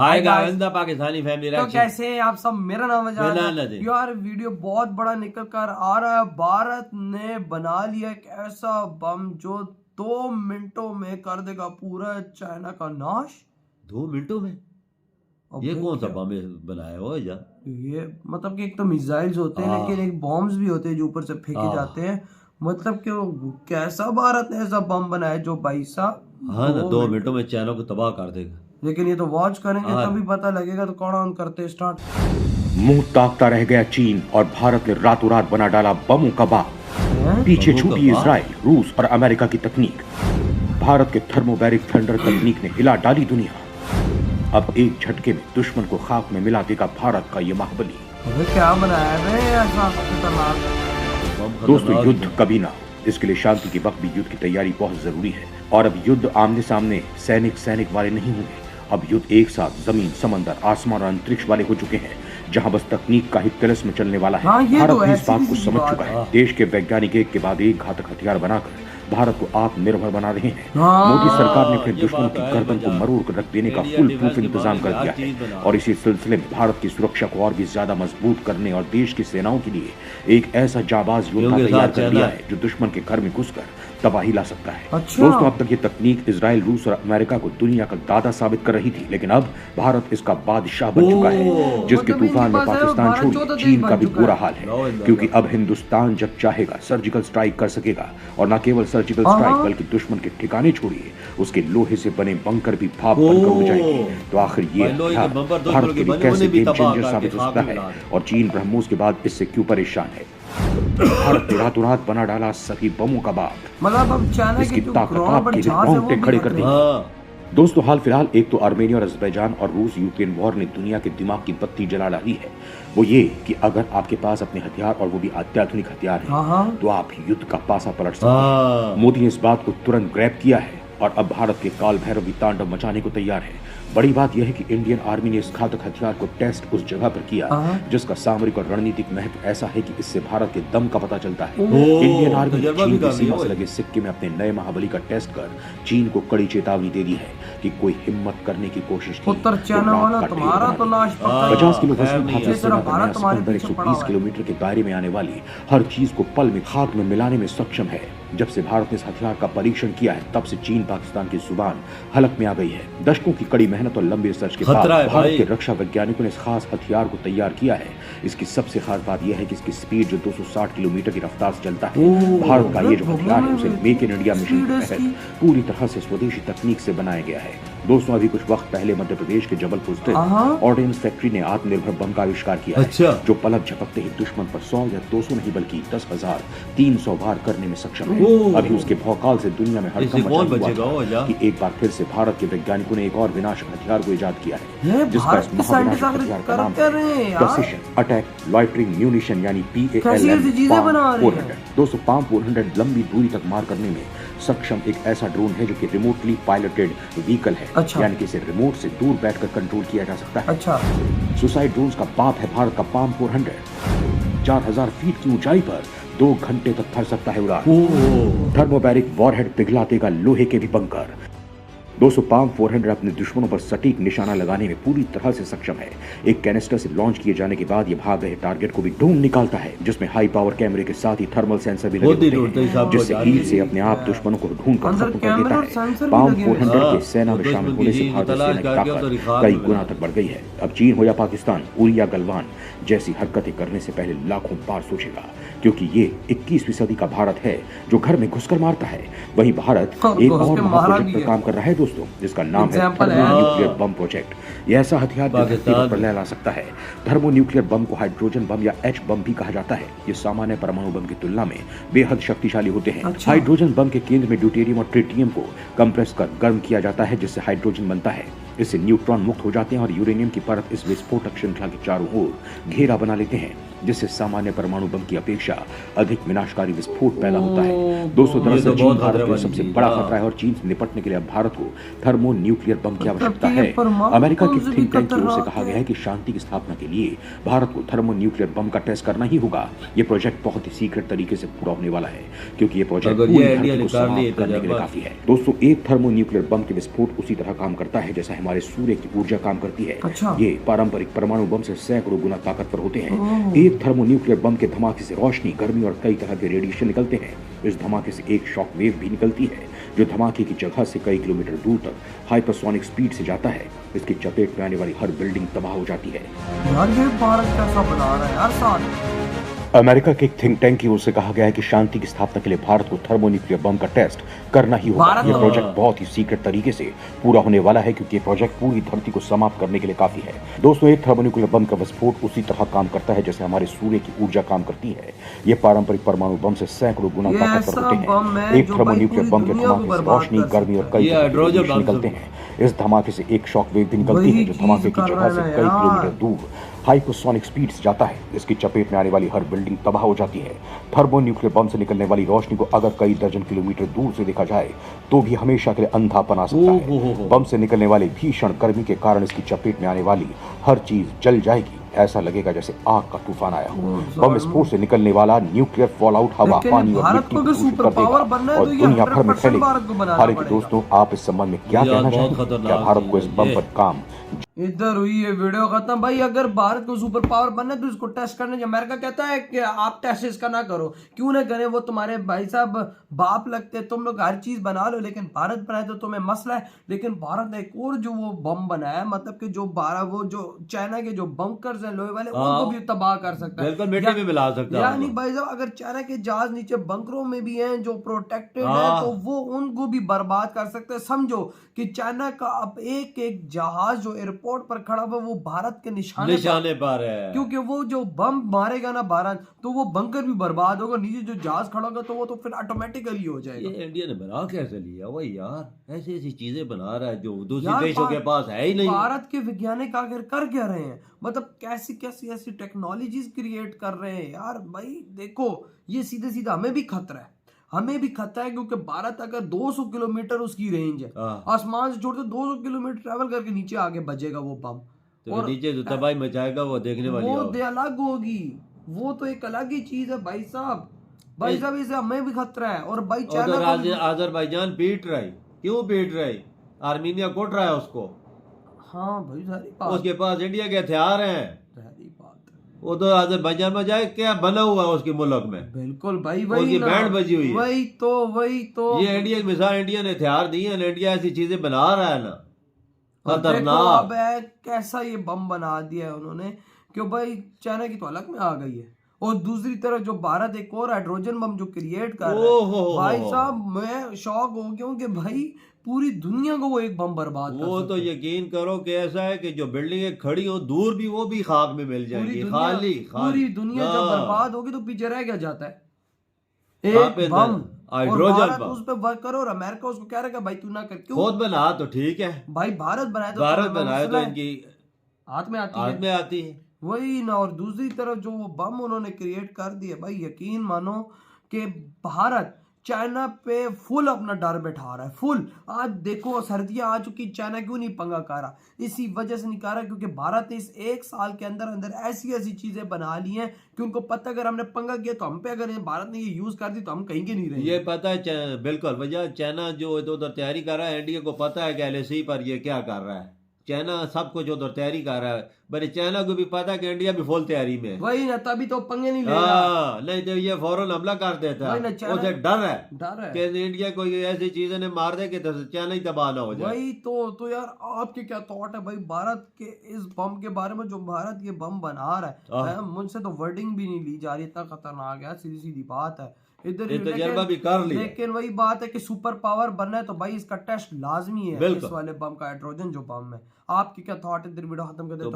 Hi guys the Pakistani family तो कैसे हैं आप सब। मेरा नाम है जान। यार वीडियो बहुत बड़ा निकल कर आ रहा है। भारत ने बना लिया एक ऐसा बम जो 2 मिनटों में कर देगा पूरा चाइना का नाश। 2 मिनटों में? अब ये भाई कौन सा क्या बम बनाया हो यार? ये मतलब कि एक तो मिसाइल्स होते हैं लेकिन आह एक बॉम्ब्स भी होते हैं जो ऊपर से फेंके जाते आह हैं। मतलब कि वो कैसा भारत ने ऐसा बम बनाया जो भाई साहब हाँ ना, दो 2 मिनटों मिनट में चाइना को तबाह कर देगा। लेकिन ये तो वॉच करेंगे हाँ तभी पता लगेगा। तो कौन ऑन करते स्टार्ट। मुंह ताकता रह गया चीन और भारत ने रातों रात बना डाला बमों का बाग। पीछे बमों का छूटी बाग? इजराइल, रूस और अमेरिका की तकनीक। भारत के थर्मोबैरिक थंडर तकनीक ने हिला डाली दुनिया। अब एक झटके में दुश्मन को खाक में मिला देगा भारत का ये बाहुबली। अबे क्या बनाया है बे ऐसा खतरनाक। बम दोस्तों, खतरनाक युद्ध है। कभी ना हो, इसके लिए शांति के वक्त भी युद्ध की तैयारी बहुत जरूरी है। और अब युद्ध आमने सामने सैनिक वाले नहीं होंगे। अब युद्ध एक साथ जमीन, समंदर, आसमान और अंतरिक्ष वाले हो चुके हैं, जहां बस तकनीक का ही तिलिस्म चलने वाला है। हाँ, भारत तो भी इस ऐसी बात को सी समझ बात चुका है। है। देश के वैज्ञानिक एक के बाद एक घातक हथियार बनाकर भारत को आत्मनिर्भर बना रहे हैं। हाँ। मोदी सरकार ने फिर ये दुश्मन बात की है गर्दन को भैया। मरोड़ कर रख देने का इंडिया फुल डिफेंस प्रूफ के इंतजाम बारे कर में दिया हर चीज बना। है। और इसी सिलसिले में भारत की सुरक्षा को और भी ज्यादा मजबूत करने और देश की सेनाओं के लिए एक ऐसा जाबाज योद्धा योगी तैयार साहब कर चलना लिया है। है जो दुश्मन के घर में घुसकर तबाही ला सकता है। अच्छा। दोस्तों, अब तक ये तकनीक इजराइल, रूस और अमेरिका को दुनिया का दादा साबित कर रही थी, लेकिन अब भारत इसका बादशाह बन चुका है, जिसके मतलब तूफान इनके में पास है, पाकिस्तान भारत चौथा छोड़िए देश चीन बन का भी चुका बुरा है। हाल लो है। इल्ला क्योंकि अल्लाह। अब हिंदुस्तान जब चाहेगा सर्जिकल स्ट्राइक कर सकेगा, और न केवल सर्जिकल हाँ। स्ट्राइक बल्कि दुश्मन के ठिकाने छोड़िए उसके लोहे से बने बंकर भी भाप बनकर उड़ जाएंगे। तो आखिर ये भाई लोहे के हथियार बम्पर तो भारत के लिए बने, कैसे उन्हें भी गेम तबाह चेंजर करके साबित हो खाक सकता में है, मिला दे। और चीन ब्रह्मोस के बाद इससे क्यों परेशान है। भारत ने रातों रात बना डाला सभी बमों का बाग। मतलब अब चाइना इसकी के जो ताकत ग्राउंड पर आपके जहाज है वो रोंगटे भी खड़े खतरे कर में। देगी। हाँ दोस्तों, हाल फिलहाल एक तो आर्मेनिया और अज़रबैजान और रूस यूक्रेन वॉर ने दुनिया के दिमाग की बत्ती जला डाली है। वो ये कि अगर आपके पास अपने हथियार और वो भी अत्याधुनिक हथियार हाँ, हैं, हाँ। तो आप युद्ध का पासा पलट सकते हैं। हाँ। मोदी ने इस बात को तुरंत ग्रैब किया है और अब भारत के काल भैरव भी तांडव मचाने को तैयार है। बड़ी बात यह है कि इंडियन आर्मी ने इस घातक हथियार को टेस्ट उस जगह पर किया हाँ। जिसका सामरिक और रणनीतिक महत्व ऐसा है कि इससे भारत के दम का पता चलता है। ओह, इंडियन आर्मी ने तजर्बा चीन भी की कर सीमा लिया से भाई। लगे सिक्के में अपने नए महाबली का टेस्ट कर चीन को कड़ी चेतावनी दे दी है कि कोई हिम्मत करने की कोशिश की उत्तर तो चाइना रात वाला का ढेर तुम्हारा बना तो देंगे। नाश पक्का ही। 50 किलो खैर वजनी नहीं भारतीय है। इसी सेना तरह का भारत नया तुम्हारे सिकंदर पीछे पड़ा 120 हुआ है। किलोमीटर के दायरे में आने वाली हर चीज को पल में खाक में मिलाने में सक्षम है। जब से भारत ने इस हथियार का परीक्षण किया है, तब से चीन पाकिस्तान की जुबान हलक में आ गई है। दशकों की कड़ी मेहनत और लंबे रिसर्च के बाद खतरा है भारत भाई। के रक्षा वैज्ञानिकों ने इस खास हथियार को तैयार किया है। इसकी सबसे खास बात यह है कि इसकी स्पीड जो 260 किलोमीटर की रफ्तार से चलता है। ओह, भारत का ये जो अरे हथियार है उसे भगवान, make in India mission speed है के तहत इसकी। पूरी तरह से स्वदेशी तकनीक से बनाया गया है। दोस्तों, अभी कुछ वक्त पहले मध्य प्रदेश के जबलपुर स्थित हाँ। ऑर्डिनेंस फैक्ट्री ने आत्मनिर्भर बम का आविष्कार किया अच्छा। है, जो पलक झपकते ही दुश्मन पर 100 या 200 नहीं बल्कि 10,300 वार करने में सक्षम है। ओह। अभी उसके भौकाल से दुनिया में इससे हड़कंप कौन मचा हुआ बचेगा था हो जा? कि एक बार फिर से भारत के वैज्ञानिकों ने एक और विनाशक हथियार को इजाद किया ये है, जिसका भारत इस के महाविनाशक साइंटिस्ट हथियार का नाम करते रहे हैं यार। प्रेसिशन अटैक लॉइटरिंग म्यूनिशन यानी कैसी PALM ऐसी चीजें बना रहे हैं? 400। दोस्तों, पाम 400 लंबी दूरी तक मार करने में सक्षम एक ऐसा ड्रोन है जो कि रिमोटली पायलटेड व्हीकल है। अच्छा। यानी कि इसे रिमोट से दूर बैठकर कंट्रोल किया जा सकता है। अच्छा। सुसाइड ड्रोन्स का बाप है भारत का पाम 400। 4000 फीट की ऊंचाई पर 2 घंटे तक भर सकता है उड़ान। ओह, थर्मोबैरिक वॉरहेड पिघला देगा लोहे के भी बंकर। दोस्तों, पाम 400 अपने दुश्मनों पर सटीक निशाना लगाने में पूरी तरह से सक्षम है। एक कैनिस्टर से लॉन्च किए जाने के बाद ये भाग रहे टारगेट को भी ढूंढ निकालता है, जिसमें हाई पावर कैमरे के साथ ही थर्मल सेंसर भी बहुत ही लगे ढूंढते होते ही साहब हैं, को जिससे जान हीट से लीजिए। अपने आप दुश्मनों को ढूंढ कर अंदर खत्म कर कैमरे देता और है। सेंसर भी पाम लगे हुए हैं। 400 हाँ, के सेना में वो शामिल दुश्मन होने की से जी भारतीय तलाश सेना की करके अब तो रिखात ताकत कई में गुना मिला। तक बढ़ गई है। अब चीन हो या पाकिस्तान, उरी या गलवान जैसी हरकतें करने से पहले लाखों बार सोचेगा, क्योंकि ये 21वीं सदी का भारत है जो घर में घुसकर मारता है। वहीं भारत और एक घुस और के मारा महाप्रोजेक्ट भी पर है। काम कर रहा है दोस्तों, जिसका नाम है Example है। थर्मोन्यूक्लियर बम प्रोजेक्ट। ये ऐसा हथियार जो धरती पर पाकिस्तान प्रलय ला सकता है। थर्मोन्यूक्लियर बम को हाइड्रोजन बम या H बम भी कहा जाता है। ये सामान्य परमाणु बम की तुलना में बेहद शक्तिशाली होते हैं। अच्छा। हाइड्रोजन बम के केंद्र में ड्यूटेरियम और ट्रिटियम को कंप्रेस कर गर्म किया जाता है, जिससे हाइड्रोजन बनता है। इससे न्यूट्रॉन मुक्त हो जाते हैं और यूरेनियम की परत इस विस्फोटक श्रृंखला के चारों ओर घेरा बना लेते हैं, जिससे सामान्य परमाणु बम की अपेक्षा अधिक विनाशकारी विस्फोट पैदा होता है। दोस्तों, ये दरअसल तो चीन बहुत भारत खतरे का वाली सबसे चीज बड़ा है। खतरा है और चीन से निपटने के लिए अब भारत को थर्मोन्यूक्लियर बम की आवश्यकता मतलब कि ये है। परमाणु अमेरिका की बम से भी थिंक टैंक की ओर से खतरनाक कहा है। गया है कि शांति की स्थापना के लिए भारत को थर्मोन्यूक्लियर बम का टेस्ट करना ही होगा। ये प्रोजेक्ट बहुत ही सीक्रेट तरीके से पूरा होने वाला है, क्योंकि ये प्रोजेक्ट अगर पूरी ये धरती इंडिया को ने कर लिए समाप्त करने के लिए तजर्बा। काफी है। दोस्तों, एक थर्मोन्यूक्लियर बम के विस्फोट उसी तरह काम करता है जैसा हमारे सूर्य की ऊर्जा काम करती है। अच्छा। ये पारंपरिक परमाणु बम से सैकड़ों गुना ताकतवर होते हैं। एक थर्मोन्यूक्लियर बम के धमाके से रोशनी, गर्मी और कई तरह के रेडिएशन निकलते हैं। इस धमाके से एक शॉक वेव भी निकलती है जो धमाके की जगह से कई किलोमीटर दूर तक हाइपरसोनिक स्पीड से जाता है। इसकी चपेट में आने वाली हर बिल्डिंग तबाह हो जाती है। यार ये भारत कैसा बना रहा है यार साथ। अमेरिका के एक थिंक टैंक की ओर से कहा गया है कि शांति की स्थापना के लिए भारत को थर्मोन्यूक्लियर बम का टेस्ट करना ही होगा। ये प्रोजेक्ट बहुत ही सीक्रेट तरीके से पूरा होने वाला है क्योंकि ये प्रोजेक्ट पूरी धरती को समाप्त करने के लिए काफी है। दोस्तों, एक थर्मोन्यूक्लियर बम का विस्फोट उसी तरह काम करता है जैसे हमारे सूर्य की ऊर्जा काम करती है। ये पारंपरिक परमाणु बम से सैकड़ों गुना ताकतवर होते हैं। एक थर्मोन्यूक्लियर बम के धमाके से रोशनी, गर्मी और कई हाइड्रोजन निकलते हैं। इस धमाके से एक शॉक वेव भी निकलती है जो धमाके की जगह से कई किलोमीटर दूर हाइपरसोनिक स्पीड से जाता है। इसकी चपेट में आने वाली हर बिल्डिंग तबाह हो जाती है। थर्मोन्यूक्लियर बम से निकलने वाली रोशनी को अगर कई दर्जन किलोमीटर दूर से देखा जाए तो भी हमेशा के लिए अंधापन आ सकता है। बम से निकलने वाली भीषण गर्मी के कारण इसकी चपेट में आने वाली हर चीज जल जाएगी। ऐसा लगेगा जैसे आग का तूफान आया हो। बम विस्फोट से निकलने वाला न्यूक्लियर फॉलआउट हवा, पानी और मिट्टी को दूषित कर देगा और दुनिया भर में फैलेगा। हालांकि दोस्तों, आप इस संबंध में क्या कहना चाहेंगे? क्या भारत को इस बम पर काम? इधर हुई ये वीडियो खत्म। भाई अगर भारत को सुपर पावर बनना है तो इसको टेस्ट करने। अमेरिका कहता है कि आप टेस्ट इसका ना करो। क्यों ना करें? वो तुम्हारे भाई साहब बाप लगते, तुम लोग हर चीज बना लो, लेकिन भारत बनाए तो तुम्हें मसला है। लेकिन भारत ने एक और जो वो बम बनाया, मतलब कि जो 12 वो जो चाइना के जो बंकर्स हैं लोहे वाले, उनको भी तबाह कर सकता है। बिल्कुल मिट्टी में मिला सकता है। यानी भाई साहब अगर चाइना के जहाज नीचे बंकरों में भी हैं जो प्रोटेक्टेड है तो वो उनको भी बर्बाद कर सकते हैं। समझो कि चाइना का अब एक एक जहाज जो एयरपोर्ट पर खड़ा हुआ वो भारत के निशाने पर है। क्योंकि वो जो बम मारेगा ना भारत तो वो बंकर भी बर्बाद होगा। नीचे जो जहाज खड़ा होगा तो वो तो फिर ऑटोमेटिकली हो जाएगा। ये इंडिया ने बना कैसे लिया वही यार? ऐसी ऐसी चीजें बना रहा है जो दूसरे देशों के पास है ही नहीं। भारत के वैज्ञानिक आखिर कर क्या रहे हैं? मतलब कैसी कैसी ऐसी टेक्नोलॉजीज क्रिएट कर रहे हैं यार। भाई देखो, ये सीधे सीधा हमें भी खतरा है। हमें भी खतरा है क्योंकि भारत अगर 200 किलोमीटर उसकी रेंज है, आसमान से छोड़ते 200 किलोमीटर ट्रेवल करके नीचे आगे बजेगा वो बम तो और नीचे जो तबाही मचाएगा वो देखने वाली वो अलग होगी। वो तो एक अलग ही चीज है भाई साहब। भाई साहब इसे हमें भी खतरा है। और भाई चाइना अजरबैजान पीट रहा है। क्यों पीट रहा है? आर्मीनिया कोट रहा है उसको। हाँ भाई सारी बात। उसके पास इंडिया के हथियार हैं। वो तो अजरबैजान में जाए क्या बना हुआ है उसके मुल्क में? बिल्कुल भाई, वही बैंड बजी हुई है। वही तो ये इंडिया की मिसाल इंडिया ने हथियार दिए हैं। इंडिया ऐसी चीजें बना रहा है ना, खतरनाक। अब कैसा ये बम बना दिया है उन्होंने कि भाई चाइना की तो अलग में आ गई है। और दूसरी तरफ जो भारत एक और हाइड्रोजन बम जो क्रिएट कर रहा है, भाई साहब मैं शॉक हो गया हूं कि भाई पूरी दुनिया को वो एक बम बर्बाद कर वो तो यकीन करो कि ऐसा है कि जो बिल्डिंगें खड़ी हो दूर भी वो भी खाक में मिल जाएंगी। खाली पूरी दुनिया जब बर्बाद होगी तो पीछे रह क्या जाता है? एक बम। हाइड्रोजन भारत उस पे वर्क करो और अमेरिका उसको कह रहा है भाई तू ना कर। क्यों? खुद बना तो ठीक है भाई, भारत बनाए तो इनकी हाथ में आती है वही ना। और दूसरी तरफ जो वो बम उन्होंने क्रिएट कर दिया, भाई यकीन मानो कि भारत चाइना पे फुल अपना डर बैठा रहा है। फुल। आज देखो सर्दियां आ चुकी, चाइना क्यों नहीं पंगा कर रहा? इसी वजह से नहीं कर रहा क्योंकि भारत ने इस एक साल के अंदर अंदर ऐसी ऐसी चीजें बना ली हैं कि उनको पता अगर हमने पंगा किया तो हम पे, अगर भारत ने ये यूज कर दी तो हम कहीं के नहीं रहे। ये पता है बिल्कुल वजह चाइना जो उधर तैयारी कर रहा है, इंडिया को पता है कि LAC पर ये क्या कर रहा है। चाइना सब कुछ उधर तैयारी कर रहा है, पर चाइना को भी पता है कि इंडिया भी फुल तैयारी में है। वही ना, तभी तो पंगे नहीं ले रहा। नहीं तो ये फौरन हमला कर देता है। उसे डर है कि इंडिया को ऐसी चीजें ने मार दे कि चाइना ही तबाह ना हो जाए। वही तो यार आपके क्या थॉट है भाई भारत के इस बम के बारे में? जो भारत ये बम बना रहा है, मुझसे तो वर्डिंग भी नहीं ली जा रही, इतना खतरनाक है। सीधी सीधी बात है। इधर तजर्बा भी कर लिया, लेकिन वही बात है कि सुपर पावर बनना है तो भाई इसका टेस्ट लाजमी है। इस वाले बम का, हाइड्रोजन जो बम है। आपकी क्या थॉट है? इधर वीडियो खत्म कर देता हूं।